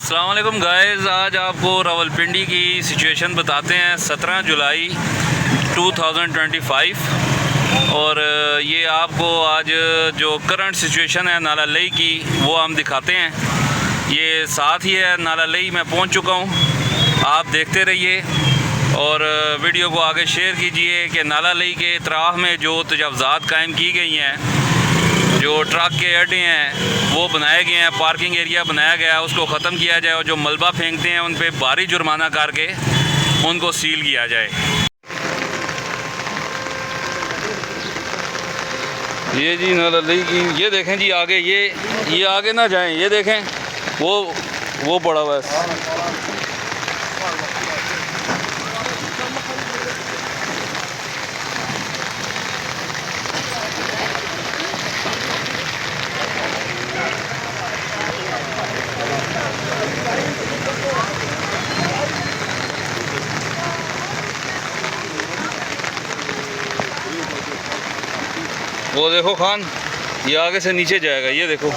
अस्सलाम वालेकुम गाइस, आज आपको रावलपिंडी की सिचुएशन बताते हैं 17 जुलाई 2025। और ये आपको आज जो करंट सिचुएशन है नाला लई की वो हम दिखाते हैं। ये साथ ही है नाला लई, मैं पहुंच चुका हूं, आप देखते रहिए और वीडियो को आगे शेयर कीजिए कि नाला लई के इतराफ़ में जो तजावज़ात कायम की गई हैं, जो ट्रक के अड्डे हैं वो बनाए गए हैं, पार्किंग एरिया बनाया गया है, उसको ख़त्म किया जाए और जो मलबा फेंकते हैं उन पे भारी जुर्माना करके उनको सील किया जाए। ये जी नाला लई की, ये देखें जी आगे, ये आगे ना जाएं, ये देखें वो पड़ा हुआ है। वो देखो खान, ये आगे से नीचे जाएगा, ये देखो,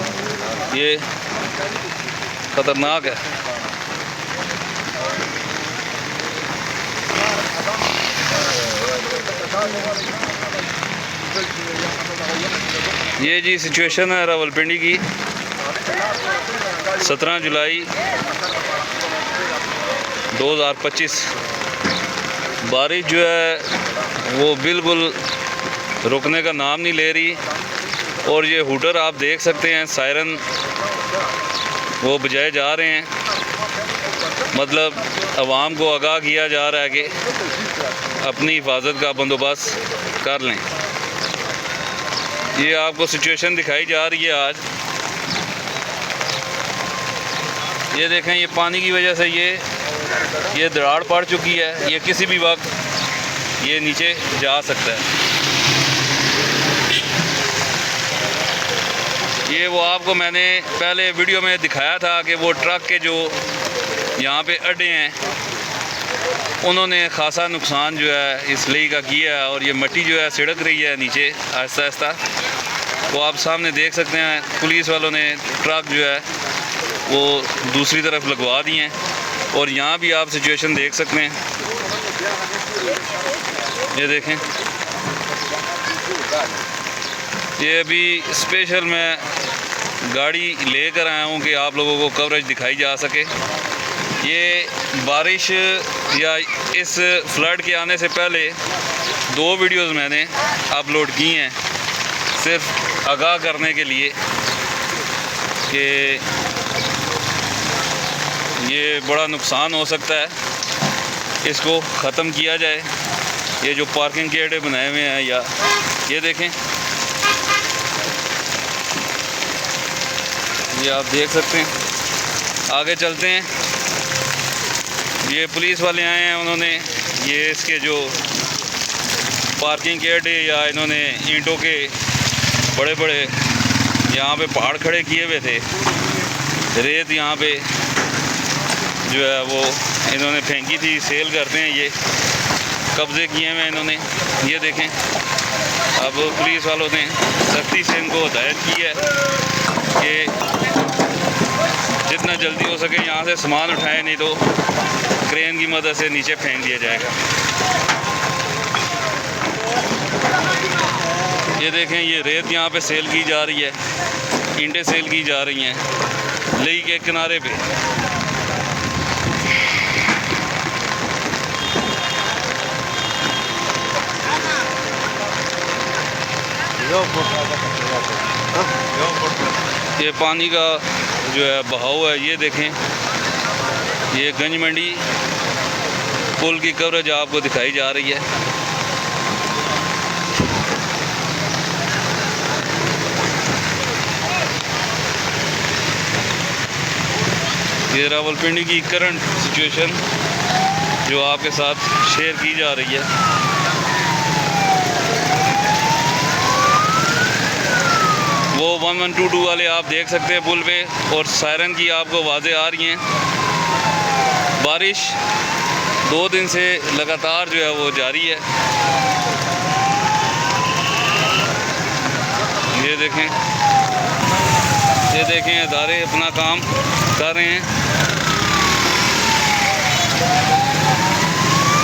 ये खतरनाक है। ये जी सिचुएशन है रावलपिंडी की 17 जुलाई 2025। बारिश जो है वो बिल्कुल रुकने का नाम नहीं ले रही और ये हूटर आप देख सकते हैं, सायरन वो बजाए जा रहे हैं, मतलब आवाम को आगाह किया जा रहा है कि अपनी हिफाजत का बंदोबस्त कर लें। ये आपको सिचुएशन दिखाई जा रही है आज। ये देखें, ये पानी की वजह से ये दरार पड़ चुकी है, ये किसी भी वक्त ये नीचे जा सकता है। ये वो आपको मैंने पहले वीडियो में दिखाया था कि वो ट्रक के जो यहाँ पे अड्डे हैं उन्होंने ख़ासा नुकसान जो है इस लई का किया है और ये मिट्टी जो है सिड़क रही है नीचे आहिस्ता आहिस्ता। वो आप सामने देख सकते हैं, पुलिस वालों ने ट्रक जो है वो दूसरी तरफ लगवा दिए हैं और यहाँ भी आप सिचुएशन देख सकते हैं। ये देखें, ये अभी स्पेशल मैं गाड़ी लेकर आया हूँ कि आप लोगों को कवरेज दिखाई जा सके। ये बारिश या इस फ्लड के आने से पहले 2 वीडियोस मैंने अपलोड की हैं, सिर्फ आगाह करने के लिए कि ये बड़ा नुकसान हो सकता है, इसको ख़त्म किया जाए। ये जो पार्किंग के अड्डे बनाए हुए हैं, या ये देखें, ये आप देख सकते हैं। आगे चलते हैं, ये पुलिस वाले आए हैं, उन्होंने ये इसके जो पार्किंग के अड्डे या इन्होंने ईंटों के बड़े बड़े यहाँ पे पहाड़ खड़े किए हुए थे, रेत यहाँ पे जो है वो इन्होंने फेंकी थी, सेल करते हैं, ये कब्ज़े किए हुए इन्होंने। ये देखें, अब पुलिस वालों ने सख्ती से इनको हिदायत की है कि जितना जल्दी हो सके यहाँ से सामान उठाएं, नहीं तो क्रेन की मदद से नीचे फेंक दिया जाएगा। ये देखें, ये रेत यहाँ पे सेल की जा रही है, ईंटें सेल की जा रही हैं लई के किनारे पे। ये पानी का जो है बहाव है, ये देखें, ये गंज मंडी पुल की कवरेज आपको दिखाई जा रही है। ये रावलपिंडी की करंट सिचुएशन जो आपके साथ शेयर की जा रही है। वो 1122 वाले आप देख सकते हैं पुल पे, और सायरन की आपको आवाज़ें आ रही हैं। बारिश 2 दिन से लगातार जो है वो जारी है। ये देखें, ये देखें, इदारे अपना काम कर रहे हैं।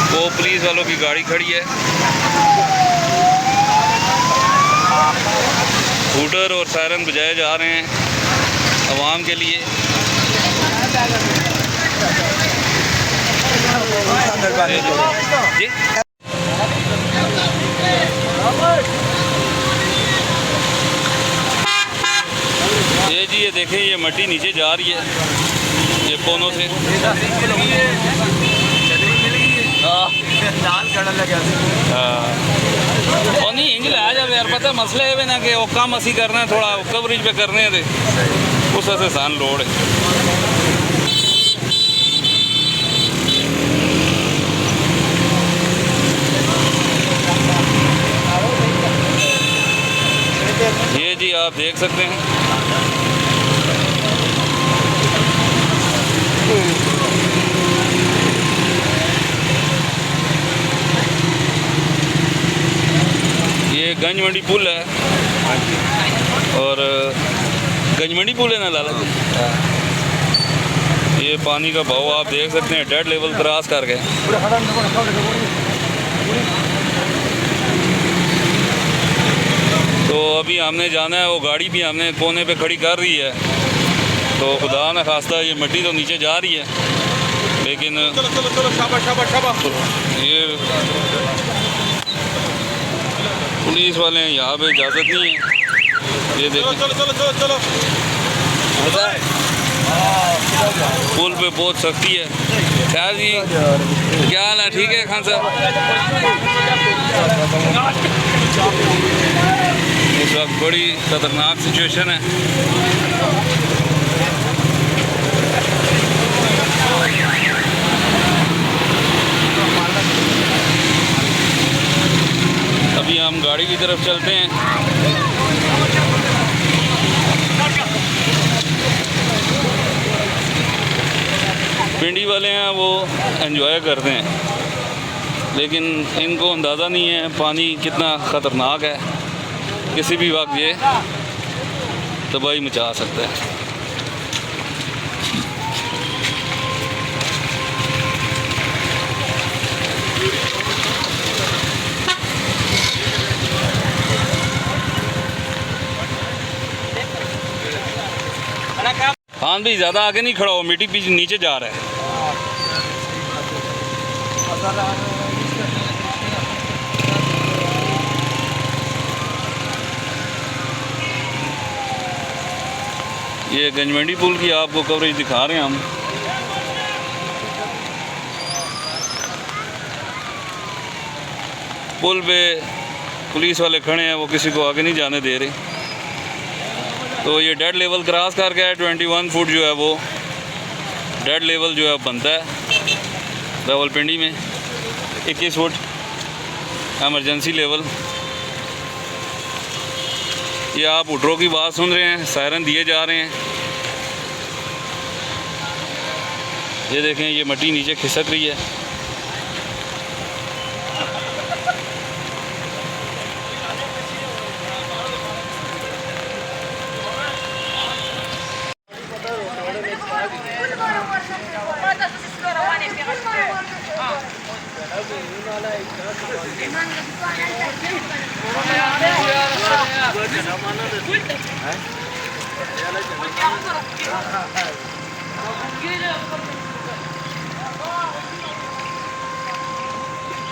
वो पुलिस वालों की गाड़ी खड़ी है, हूटर और सायरन बजाए जा रहे हैं आवाम के लिए। जी ये देखें, ये मट्टी नीचे जा रही है ये कोनों से। और नहीं इंज लाया जाए यार, पता मसला है ना कि वो काम असी करना है, थोड़ा कवरेज पे करने थे उस वजह सान लोड है। ये जी आप देख सकते हैं ये गंज मंडी पुल है और गंज मंडी पुल है ना लाला जी। ये पानी का बहाव आप देख सकते हैं, डेड लेवल क्रॉस कर गए। तो अभी हमने जाना है, वो गाड़ी भी हमने कोने पे खड़ी कर दी है। तो खुदा न खास्ता ये मिट्टी तो नीचे जा रही है, लेकिन चलो शाबाश। ये पुलिस वाले हैं, यहाँ पे इजाज़त नहीं है। ये देखो चलो पुल पे बहुत सख्ती है। खैर जी क्या हाल है, ठीक है खान साहब? इस वक्त बड़ी खतरनाक सिचुएशन है। अभी हम गाड़ी की तरफ चलते हैं। पिंडी वाले हैं वो एंजॉय करते हैं, लेकिन इनको अंदाज़ा नहीं है पानी कितना ख़तरनाक है, किसी भी वक्त ये तबाही मचा सकता है। हाँ भाई ज़्यादा आगे नहीं खड़ा हो, मिट्टी पीछे नीचे जा रहा है। ये गंजमंडी पुल की आपको कवरेज दिखा रहे हैं हम। पुल पे पुलिस वाले खड़े हैं, वो किसी को आगे नहीं जाने दे रहे। तो ये डेड लेवल क्रॉस कर गया है। 21 फुट जो है वो डेड लेवल जो है बनता है रावलपिंडी में। 21 फुट एमरजेंसी लेवल। ये आप उटरों की बात सुन रहे हैं, सायरन दिए जा रहे हैं। ये देखें, ये मिट्टी नीचे खिसक रही है।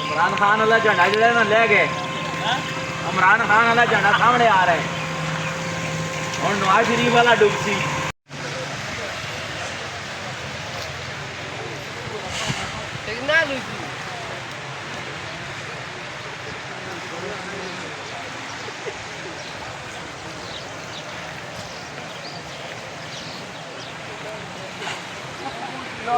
इमरान खान वाला झंडा जो है ना ले गए। इमरान खान वाला झंडा सामने आ रहा है और नवाज शरीफ वाला डुबसी। No,